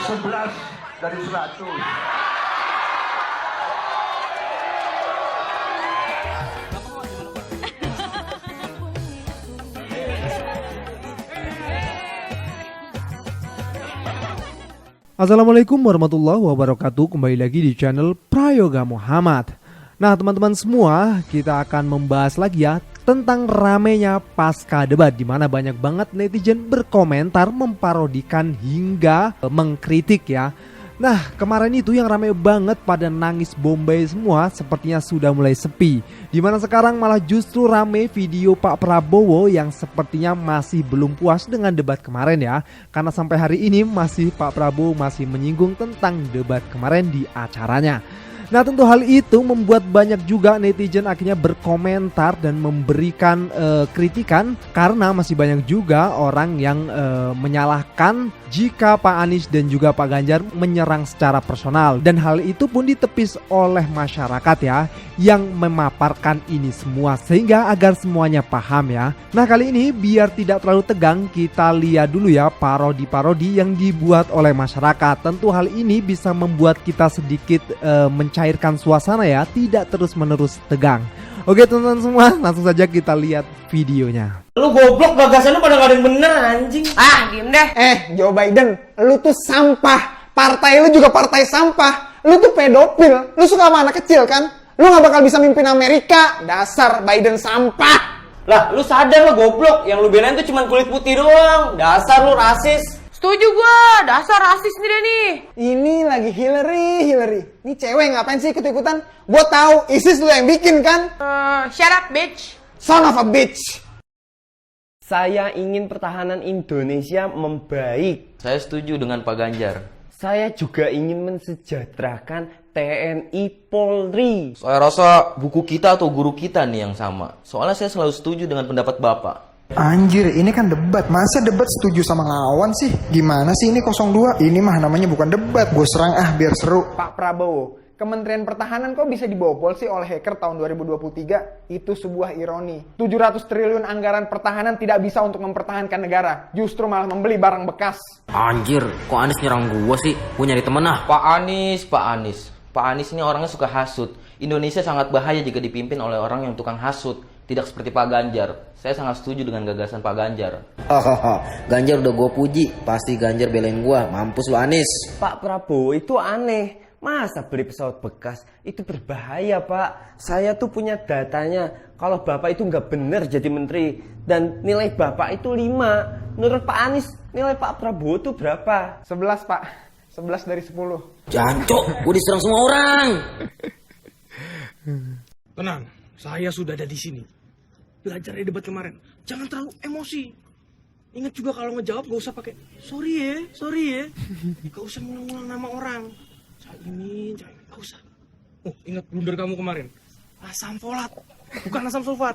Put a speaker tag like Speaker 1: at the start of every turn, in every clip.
Speaker 1: 11 dari 100.
Speaker 2: Assalamualaikum warahmatullahi wabarakatuh. Kembali lagi di channel Prayoga Muhammad. Nah teman-teman semua, kita akan membahas lagi ya tentang ramenya pasca debat, di mana banyak banget netizen berkomentar, memparodikan hingga mengkritik ya. Nah kemarin itu yang rame banget pada nangis Bombay semua sepertinya sudah mulai sepi. Dimana sekarang malah justru rame video Pak Prabowo yang sepertinya masih belum puas dengan debat kemarin ya. Karena sampai hari ini masih Pak Prabowo masih menyinggung tentang debat kemarin di acaranya. Nah tentu hal itu membuat banyak juga netizen akhirnya berkomentar dan memberikan kritikan. Karena masih banyak juga orang yang menyalahkan jika Pak Anies dan juga Pak Ganjar menyerang secara personal. Dan hal itu pun ditepis oleh masyarakat ya, yang memaparkan ini semua sehingga agar semuanya paham ya. Nah kali ini biar tidak terlalu tegang, kita lihat dulu ya parodi-parodi yang dibuat oleh masyarakat. Tentu hal ini bisa membuat kita sedikit mencairkan suasana ya, tidak terus-menerus tegang. Oke teman-teman semua, langsung saja kita lihat videonya.
Speaker 3: Lu goblok, gagasan lu pada gak ada yang bener anjing.
Speaker 4: Ah, diem deh.
Speaker 5: Joe Biden, lu tuh sampah. Partai lu juga partai sampah. Lu tuh pedofil. Lu suka sama anak kecil kan? Lu gak bakal bisa mimpin Amerika. Dasar Biden sampah.
Speaker 3: Lah, lu sadar lah goblok, yang lu belain tuh cuma kulit putih doang. Dasar lu rasis.
Speaker 4: Setuju gua, dasar rasis nih dia nih.
Speaker 5: Ini lagi Hillary. Ini cewek ngapain sih ikut-ikutan? Gua tahu ISIS lu yang bikin kan?
Speaker 4: Shut up, bitch.
Speaker 5: Son of a bitch.
Speaker 3: Saya ingin pertahanan Indonesia membaik.
Speaker 6: Saya setuju dengan Pak Ganjar.
Speaker 3: Saya juga ingin mensejahterakan TNI Polri.
Speaker 6: Saya rasa buku kita atau guru kita nih yang sama. Soalnya saya selalu setuju dengan pendapat Bapak.
Speaker 7: Anjir, ini kan debat. Masa debat setuju sama lawan sih? Gimana sih ini 02? Ini mah namanya bukan debat. Gue serang biar seru.
Speaker 5: Pak Prabowo, Kementerian Pertahanan kok bisa dibobol sih oleh hacker tahun 2023? Itu sebuah ironi. 700 triliun anggaran pertahanan tidak bisa untuk mempertahankan negara. Justru malah membeli barang bekas.
Speaker 8: Anjir, kok Anies nyerang gua sih? Gua nyari temen ah.
Speaker 6: Pak Anies ini orangnya suka hasut. Indonesia sangat bahaya jika dipimpin oleh orang yang tukang hasut. Tidak seperti Pak Ganjar. Saya sangat setuju dengan gagasan Pak Ganjar.
Speaker 8: Ganjar udah gua puji, pasti Ganjar belain gua. Mampus lu Anies.
Speaker 3: Pak Prabowo itu aneh. Masa beli pesawat bekas? Itu berbahaya, Pak. Saya tuh punya datanya. Kalau Bapak itu nggak bener jadi menteri. Dan nilai Bapak itu 5. Menurut Pak Anies, nilai Pak Prabowo itu berapa?
Speaker 5: 11 Pak. 11 dari 10.
Speaker 8: Jancok, gua diserang semua orang.
Speaker 9: Tenang, saya sudah ada di sini. Belajar dari debat kemarin. Jangan terlalu emosi. Ingat juga kalau ngejawab gak usah pakai sorry ya. Gak usah ngulang-ngulang nama orang. Caimin, gak usah. Oh, ingat blunder kamu kemarin. Asam folat, bukan asam sulfat.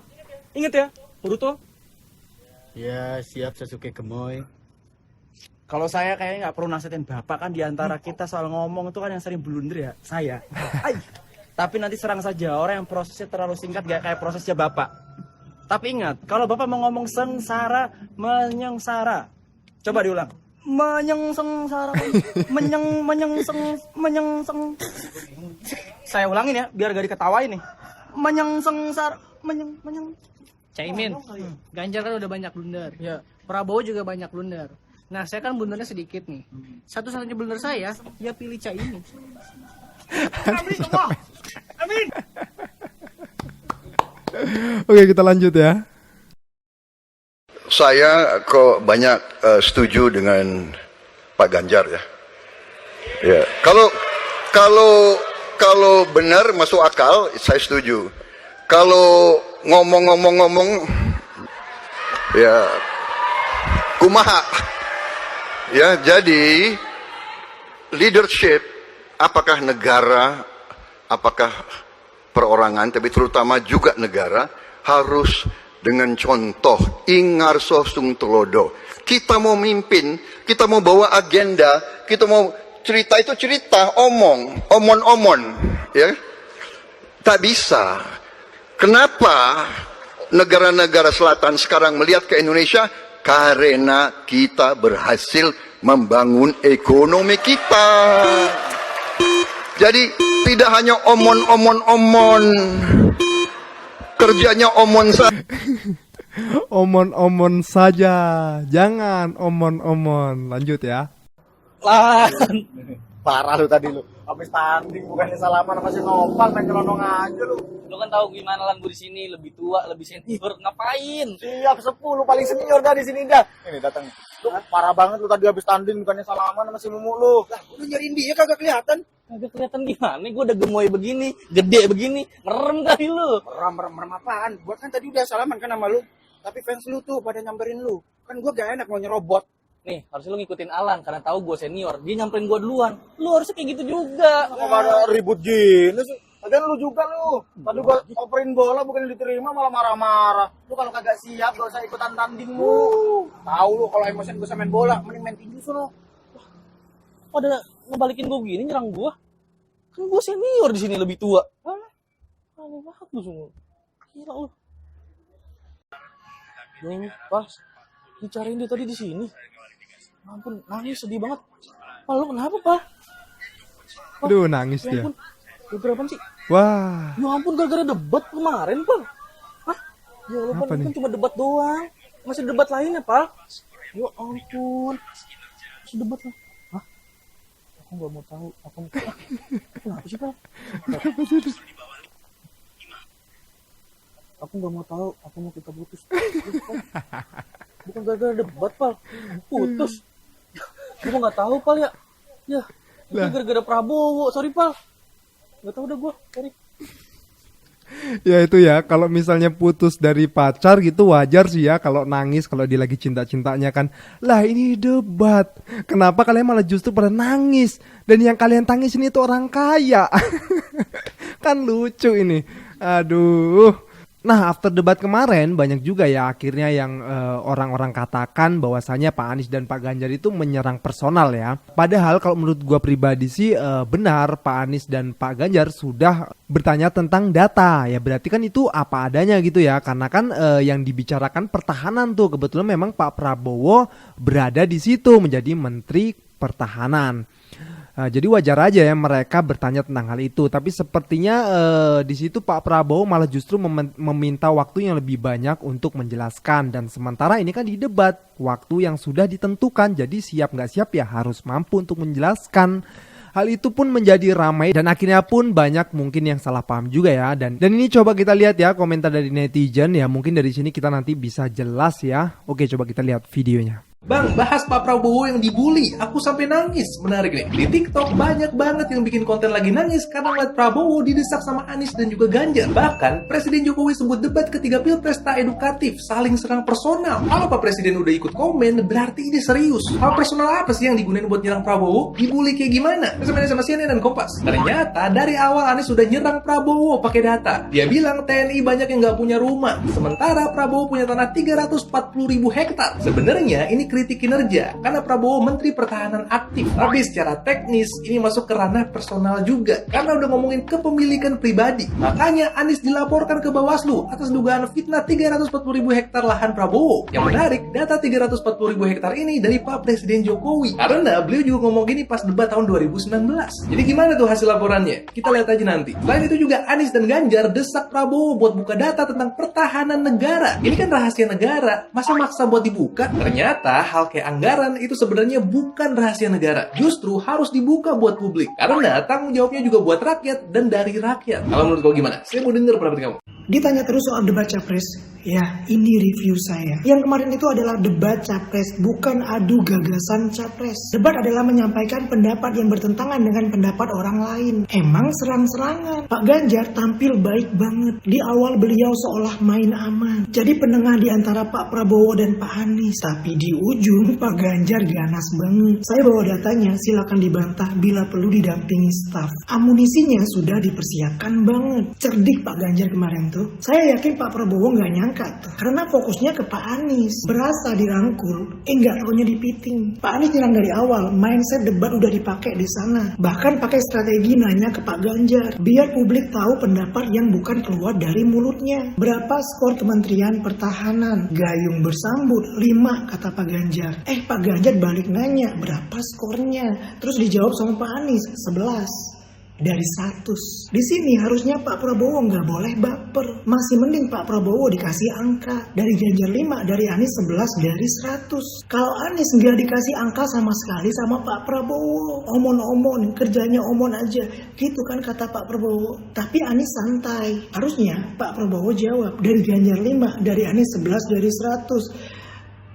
Speaker 9: Ingat ya, Boruto?
Speaker 10: Ya, siap Sasuke Gemoy. Kalau saya kayaknya nggak perlu nasihatin Bapak kan, diantara kita soal ngomong itu kan yang sering blunder ya, saya. Tapi nanti serang saja orang yang prosesnya terlalu singkat gak kayak prosesnya Bapak. Tapi ingat, kalau Bapak mau ngomong sengsara, menyengsara. Coba diulang. Menyengsara. Menyengseng. Saya ulangin ya, biar gak diketawain nih. Menyengsara.
Speaker 11: Caimin, Ganjar kan udah banyak blunder. Ya. Prabowo juga banyak blunder. Nah, saya kan blundernya sedikit nih. Satu-satunya blunder saya, ya pilih Caimin.
Speaker 9: Amin.
Speaker 2: Oke kita lanjut ya.
Speaker 12: Saya kok banyak setuju dengan Pak Ganjar ya. Ya, kalau benar masuk akal saya setuju. Kalau ngomong ya kumaha. Ya, jadi leadership apakah negara, apakah perorangan, tapi terutama juga negara harus dengan contoh ingarso sung telodo. Kita mau mimpin, kita mau bawa agenda, kita mau cerita itu cerita, omon, ya. Tak bisa. Kenapa negara-negara selatan sekarang melihat ke Indonesia? Karena kita berhasil membangun ekonomi kita. Jadi tidak hanya omon-omon, kerjanya omon saja.
Speaker 2: Omon-omon saja, jangan omon-omon. Lanjut ya.
Speaker 10: Parah lu tadi lu. Habis tanding bukannya salaman sama si Nopal, main nyelonong aja lu.
Speaker 6: Lu kan tahu gimana lan gue di sini, lebih tua, lebih senior, ngapain?
Speaker 10: Siap 10 paling senior dah di sini dah. Ini datang. Lu parah banget lu tadi habis tanding bukannya salaman sama si Mumu lu. Lah, lu nyariin dia kagak kelihatan.
Speaker 6: Kagak kelihatan gimana? Gue udah gemoy begini, gede begini, merem kali lu.
Speaker 10: Merem apaan? Gua kan tadi udah salaman kan sama lu. Tapi fans lu tuh pada nyamperin lu. Kan gua gak enak mau nyerobot.
Speaker 6: Nih, harusnya lu ngikutin Alan karena tahu gue senior. Dia nyamperin gue duluan. Lu harusnya kayak gitu juga.
Speaker 10: Kok ada ribut gini sih? Lagian lu juga lu. Tadi gua operin bola bukan diterima malah marah-marah. Lu kalau kagak siap gak usah ikutan tanding lu. Tahu lu kalau emosian gua main bola, mending main tinju sono.
Speaker 6: Pada ngebalikin gue gini nyerang gue. Kan gue senior di sini lebih tua. Aneh banget lu semua. Gila lu. Ini pas dicariin dia tadi di sini. Ampun, nangis sedih banget. Pak, lu kenapa, Pak?
Speaker 2: Aduh, nangis
Speaker 6: Ya
Speaker 2: dia.
Speaker 6: ampun, berapa sih?
Speaker 2: Wah,
Speaker 6: Ya ampun, gara-gara debat kemarin, Pak. Hah? Ya Allah, Pak,
Speaker 2: Apa
Speaker 6: ini
Speaker 2: nih?
Speaker 6: kan cuma debat doang. Masih debat lainnya, Pak. Ya ampun. Masih debat lah. Hah? Aku nggak mau tahu. Kenapa sih, Pak? Aku nggak mau tahu. Aku mau kita putus. Bukan gara-gara debat, Pak. Putus. Gue nggak tahu, Pak, ya. Ya, itu
Speaker 2: Lah.
Speaker 6: gara-gara Prabowo. Sorry, Pak. Nggak tahu dah gue. Sorry.
Speaker 2: ya itu ya. Kalau misalnya putus dari pacar gitu wajar sih ya. Kalau nangis, kalau dia lagi cinta-cintanya kan. Lah ini debat. Kenapa kalian malah justru pada nangis? Dan yang kalian tangis ini tuh orang kaya. Kan lucu ini. Aduh. Nah, after debat kemarin banyak juga ya akhirnya yang orang-orang katakan bahwasanya Pak Anies dan Pak Ganjar itu menyerang personal ya. Padahal kalau menurut gua pribadi sih benar Pak Anies dan Pak Ganjar sudah bertanya tentang data. Ya berarti kan itu apa adanya gitu ya. Karena kan yang dibicarakan pertahanan tuh kebetulan memang Pak Prabowo berada di situ menjadi Menteri Pertahanan. Jadi wajar aja ya mereka bertanya tentang hal itu. Tapi sepertinya di situ Pak Prabowo malah justru meminta waktu yang lebih banyak untuk menjelaskan. Dan sementara ini kan di debat, waktu yang sudah ditentukan. Jadi siap nggak siap ya harus mampu untuk menjelaskan. Hal itu pun menjadi ramai dan akhirnya pun banyak mungkin yang salah paham juga ya. Dan ini coba kita lihat ya komentar dari netizen ya. Mungkin dari sini kita nanti bisa jelas ya. Oke, coba kita lihat videonya.
Speaker 13: Bang, bahas Pak Prabowo yang dibully. Aku sampai nangis. Menarik nih. Di TikTok banyak banget yang bikin konten lagi nangis karena ngeliat Prabowo didesak sama Anies dan juga Ganjar. Bahkan, Presiden Jokowi sebut debat ketiga pilpres tak edukatif, saling serang personal. Kalau Pak Presiden udah ikut komen, berarti ini serius. Hal personal apa sih yang digunain buat nyerang Prabowo? Dibully kayak gimana? Sama CNN dan Kompas. Ternyata, dari awal Anies sudah nyerang Prabowo pakai data. Dia bilang TNI banyak yang nggak punya rumah. Sementara Prabowo punya tanah 340.000 hektar. Sebenarnya, ini kritik kinerja karena Prabowo Menteri Pertahanan aktif. Tapi secara teknis ini masuk ke ranah personal juga karena udah ngomongin kepemilikan pribadi. Makanya Anies dilaporkan ke Bawaslu atas dugaan fitnah 340.000 hektar lahan Prabowo. Yang menarik, data 340.000 hektar ini dari Pak Presiden Jokowi. Karena beliau juga ngomong gini pas debat tahun 2019. Jadi gimana tuh hasil laporannya? Kita lihat aja nanti. Selain itu juga Anies dan Ganjar desak Prabowo buat buka data tentang pertahanan negara. Ini kan rahasia negara, masa maksa buat dibuka? Ternyata hal kayak anggaran itu sebenarnya bukan rahasia negara. Justru harus dibuka buat publik. Karena tanggung jawabnya juga buat rakyat dan dari rakyat. Kalau menurut kau gimana? Saya mau denger pendapat kamu.
Speaker 14: Ditanya terus soal debat capres, ya ini review saya. Yang kemarin itu adalah debat capres, bukan adu gagasan capres. Debat adalah menyampaikan pendapat yang bertentangan dengan pendapat orang lain. Emang serang-serangan. Pak Ganjar tampil baik banget. Di awal beliau seolah main aman. Jadi penengah di antara Pak Prabowo dan Pak Anies. Tapi di ujung Pak Ganjar ganas banget. Saya bawa datanya, silakan dibantah bila perlu didampingi staf. Amunisinya sudah dipersiapkan banget. Cerdik Pak Ganjar kemarin tuh. itu, saya yakin Pak Prabowo nggak nyangka tuh. Karena fokusnya ke Pak Anies. Berasa dirangkul, nggak taunya dipiting. Pak Anies nyerang dari awal, mindset debat udah dipakai di sana. Bahkan pakai strategi nanya ke Pak Ganjar, biar publik tahu pendapat yang bukan keluar dari mulutnya. Berapa skor Kementerian Pertahanan? Gayung bersambut, 5 kata Pak Ganjar. Pak Ganjar balik nanya, berapa skornya? Terus dijawab sama Pak Anies, 11 dari 100. Di sini harusnya Pak Prabowo nggak boleh baper. Masih mending Pak Prabowo dikasih angka. Dari Ganjar 5, dari Anies 11 dari 100. Kalau Anies nggak dikasih angka sama sekali sama Pak Prabowo, omon-omon, kerjanya omon aja, gitu kan kata Pak Prabowo. Tapi Anies santai. Harusnya Pak Prabowo jawab, dari Ganjar 5, dari Anies 11 dari 100.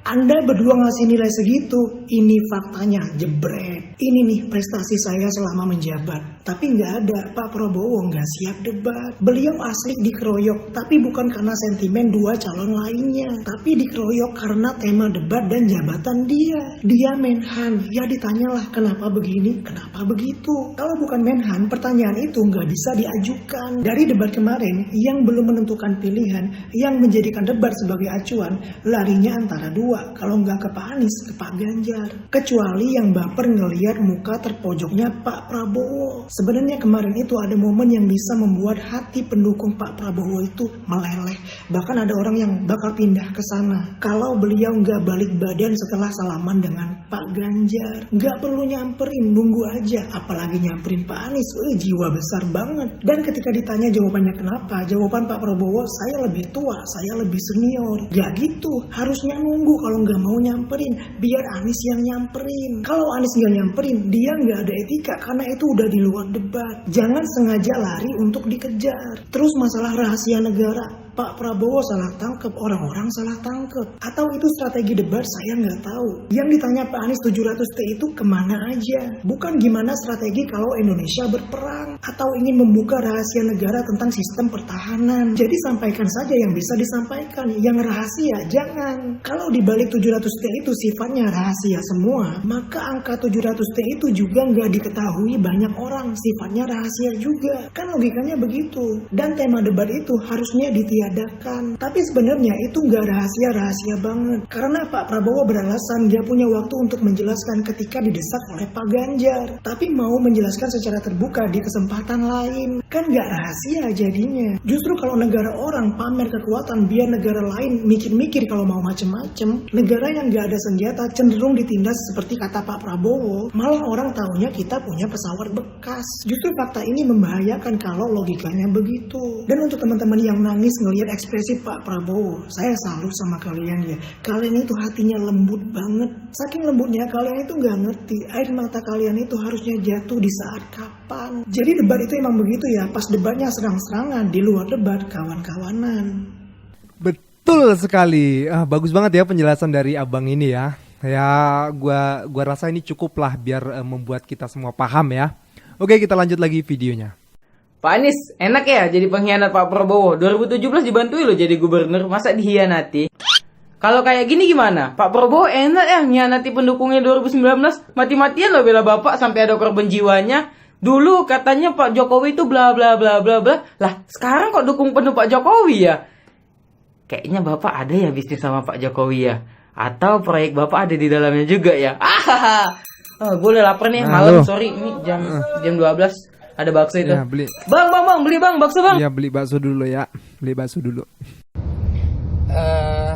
Speaker 14: Anda berdua ngasih nilai segitu, ini faktanya, jebret. Ini nih prestasi saya selama menjabat. Tapi nggak ada, Pak Prabowo nggak siap debat. Beliau asli dikeroyok, tapi bukan karena sentimen dua calon lainnya. Tapi dikeroyok karena tema debat dan jabatan dia. Dia Menhan, ya ditanyalah kenapa begini, kenapa begitu. Kalau bukan Menhan, pertanyaan itu nggak bisa diajukan. Dari debat kemarin, yang belum menentukan pilihan, yang menjadikan debat sebagai acuan, larinya antara dua. Kalau nggak ke Pak Anies, ke Pak Ganjar. Kecuali yang baper ngelihat muka terpojoknya Pak Prabowo. Sebenarnya kemarin itu ada momen yang bisa membuat hati pendukung Pak Prabowo itu meleleh. Bahkan ada orang yang bakal pindah ke sana. Kalau beliau nggak balik badan setelah salaman dengan Pak Ganjar. Nggak perlu nyamperin, nunggu aja. Apalagi nyamperin Pak Anies, jiwa besar banget. Dan ketika ditanya jawabannya kenapa, jawaban Pak Prabowo, saya lebih tua, saya lebih senior. Gak gitu, harusnya nunggu kalau nggak mau nyamperin, biar Anies yang nyamperin. Kalau Anies nggak nyamperin, dia nggak ada etika karena itu udah di luar debat. Jangan sengaja lari untuk dikejar. Terus masalah rahasia negara, Pak Prabowo salah tangkep, orang-orang salah tangkep. Atau itu strategi debat, saya nggak tahu. Yang ditanya Pak Anies 700T itu kemana aja? Bukan gimana strategi kalau Indonesia berperang, atau ingin membuka rahasia negara tentang sistem pertahanan. Jadi sampaikan saja yang bisa disampaikan, yang rahasia jangan. Kalau dibalik 700T itu sifatnya rahasia semua, maka angka 700T itu juga nggak diketahui banyak orang, sifatnya rahasia juga. Kan logikanya begitu. Dan tema debat itu harusnya ditiadakan. Tapi sebenarnya itu nggak rahasia-rahasia banget. Karena Pak Prabowo beralasan dia punya waktu untuk menjelaskan ketika didesak oleh Pak Ganjar. Tapi mau menjelaskan secara terbuka di kesempatan lain. Kan nggak rahasia jadinya. Justru kalau negara orang pamer kekuatan biar negara lain mikir-mikir kalau mau macem-macem, negara yang nggak ada senjata cenderung ditindas seperti kata Pak Prabowo. Malah orang taunya kita punya pesawat bekas. Justru fakta ini membahayakan kalau logikanya begitu. Dan untuk teman-teman yang nangis ngelihat ekspresi Pak Prabowo, saya salut sama kalian ya. Kalian itu hatinya lembut banget. Saking lembutnya kalian itu nggak ngerti air mata kalian itu harusnya jatuh di saat kapan. Jadi debat itu emang begitu ya. Pas debatnya serang-serangan, di luar debat kawan-kawanan.
Speaker 2: Betul sekali. Bagus banget ya penjelasan dari abang ini ya. Ya, gua rasa ini cukup lah biar membuat kita semua paham ya. Oke, kita lanjut lagi videonya.
Speaker 15: Pak Anies, enak ya jadi pengkhianat Pak Prabowo. 2017 dibantuin loh jadi gubernur, masa dihianati? Kalau kayak gini gimana? Pak Prabowo enak ya ngianati pendukungnya 2019. Mati-matian loh bela bapak sampai ada korban jiwanya. Dulu katanya Pak Jokowi itu bla bla bla bla bla. Lah, sekarang kok dukung penuh Pak Jokowi ya? Kayaknya bapak ada ya bisnis sama Pak Jokowi ya? Atau proyek bapak ada di dalamnya juga ya? Gue udah lapar nih, malam, sorry. Ini jam 12. Ada bakso itu.
Speaker 2: Ya, beli.
Speaker 15: Bang, beli bang, bakso bang.
Speaker 2: Ya, beli bakso dulu ya. Beli bakso dulu.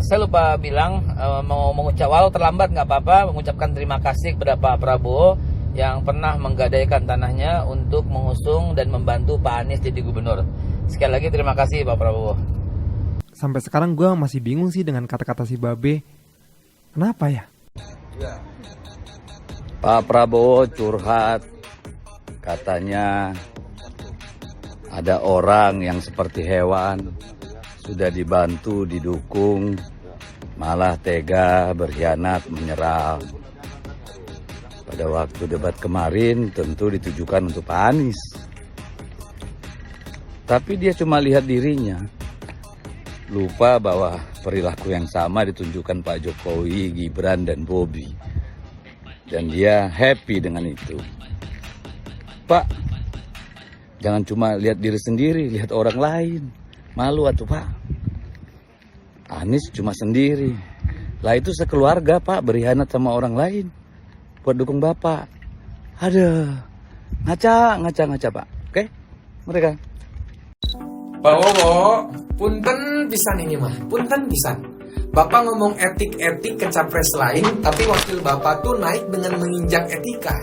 Speaker 6: Saya lupa bilang, mau mengucap, walau terlambat nggak apa-apa, mengucapkan terima kasih kepada Pak Prabowo yang pernah menggadaikan tanahnya untuk mengusung dan membantu Pak Anies jadi gubernur. Sekali lagi terima kasih Pak Prabowo.
Speaker 2: Sampai sekarang gue masih bingung sih dengan kata-kata si Babe. Kenapa ya?
Speaker 16: Pak Prabowo curhat, katanya ada orang yang seperti hewan, sudah dibantu, didukung, malah tega, berkhianat, menyerang. Pada waktu debat kemarin tentu ditujukan untuk Pak Anies. Tapi dia cuma lihat dirinya. Lupa bahwa perilaku yang sama ditunjukkan Pak Jokowi, Gibran, dan Bobi. Dan dia happy dengan itu. Pak, jangan cuma lihat diri sendiri, lihat orang lain. Malu atuh Pak. Anies cuma sendiri. Lah itu sekeluarga Pak berkhianat sama orang lain buat dukung Bapak. Aduh, ngaca Pak. Oke, mereka.
Speaker 17: Pak Wowo, punten pisan ini mah, punten pisan. Bapak ngomong etik-etik ke capres lain, tapi wakil Bapak tuh naik dengan menginjak etika.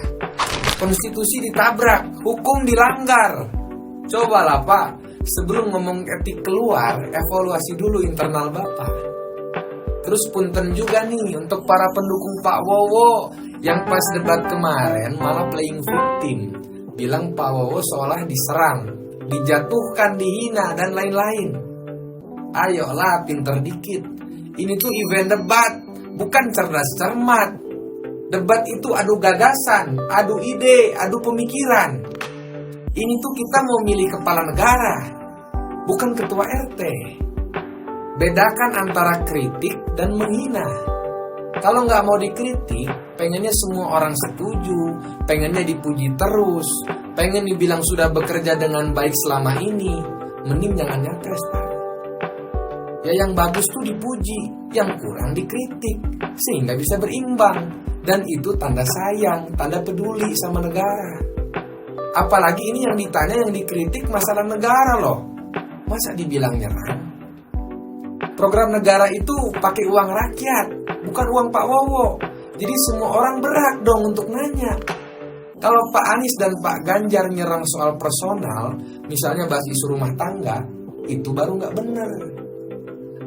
Speaker 17: Konstitusi ditabrak, hukum dilanggar. Cobalah Pak, sebelum ngomong etik keluar, evaluasi dulu internal Bapak. Terus punten juga nih untuk para pendukung Pak Wowo yang pas debat kemarin malah playing victim. Bilang Pak Wowo seolah diserang, dijatuhkan, dihina, dan lain-lain. Ayolah pinter dikit. Ini tuh event debat, bukan cerdas cermat. Debat itu adu gagasan, adu ide, adu pemikiran. Ini tuh kita mau milih kepala negara, bukan ketua RT. Bedakan antara kritik dan menghina. Kalau nggak mau dikritik, pengennya semua orang setuju, pengennya dipuji terus, pengen dibilang sudah bekerja dengan baik selama ini, mending jangan nyapres Pak. Ya yang bagus tuh dipuji, yang kurang dikritik, sehingga bisa berimbang. Dan itu tanda sayang, tanda peduli sama negara. Apalagi ini yang ditanya, yang dikritik masalah negara loh. Masa dibilang nyerang? Program negara itu pakai uang rakyat, bukan uang Pak Wowo. Jadi semua orang berhak dong untuk nanya. Kalau Pak Anies dan Pak Ganjar nyerang soal personal, misalnya bahas isu rumah tangga, itu baru nggak bener.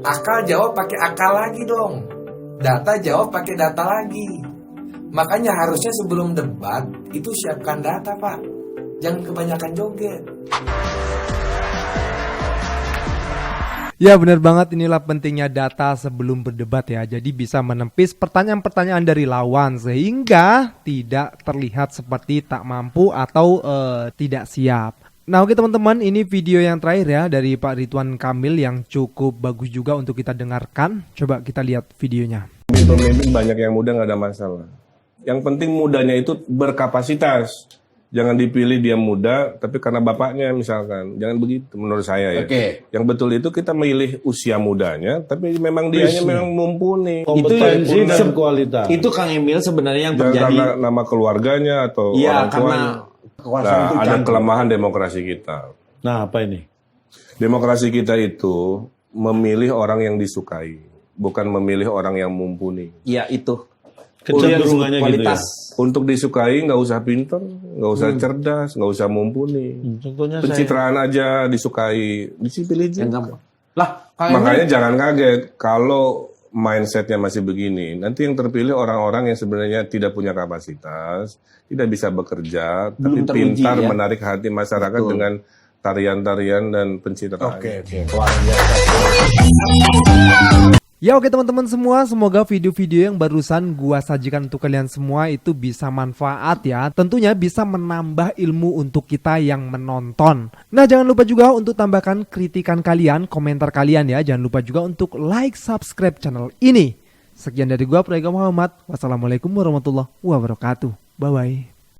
Speaker 17: Akal jawab pakai akal lagi dong. Data jawab pakai data lagi. Makanya harusnya sebelum debat itu siapkan data Pak. Jangan kebanyakan joget.
Speaker 2: Ya benar banget, inilah pentingnya data sebelum berdebat ya. Jadi bisa menepis pertanyaan-pertanyaan dari lawan sehingga tidak terlihat seperti tak mampu atau tidak siap. Nah oke teman-teman, ini video yang terakhir ya dari Pak Ridwan Kamil yang cukup bagus juga untuk kita dengarkan. Coba kita lihat videonya.
Speaker 18: Pemimpin banyak yang muda nggak ada masalah. Yang penting mudanya itu berkapasitas. Jangan dipilih dia muda, tapi karena bapaknya misalkan. Jangan begitu menurut saya ya.
Speaker 19: Oke.
Speaker 18: Yang betul itu kita milih usia mudanya, tapi memang dianya memang mumpuni.
Speaker 19: Kompetensi dan kualitas. Itu Kang Emil sebenarnya yang terjadi.
Speaker 18: Karena nama keluarganya atau orang tuanya. Nah, ada kelemahan demokrasi kita.
Speaker 19: Nah, apa ini?
Speaker 18: Demokrasi kita itu memilih orang yang disukai, bukan memilih orang yang mumpuni.
Speaker 19: Ya, itu. Kecenderungannya gitu ya.
Speaker 18: Untuk disukai nggak usah pinter, nggak usah cerdas, nggak usah mumpuni.
Speaker 19: Contohnya
Speaker 18: pencitraan aja disukai, disipilih aja.
Speaker 19: Lah,
Speaker 18: makanya jangan kaget kalau mindsetnya masih begini. Nanti yang terpilih orang-orang yang sebenarnya tidak punya kapasitas, tidak bisa bekerja, tapi pintar ya? Menarik hati masyarakat dengan tarian-tarian dan pencitraan.
Speaker 19: Oke.
Speaker 2: Ya oke teman-teman semua, semoga video-video yang barusan gua sajikan untuk kalian semua itu bisa manfaat ya. Tentunya bisa menambah ilmu untuk kita yang menonton. Nah jangan lupa juga untuk tambahkan kritikan kalian, komentar kalian ya. Jangan lupa juga untuk like, subscribe channel ini. Sekian dari gua, Prayoga Muhammad. Wassalamualaikum warahmatullahi wabarakatuh. Bye-bye.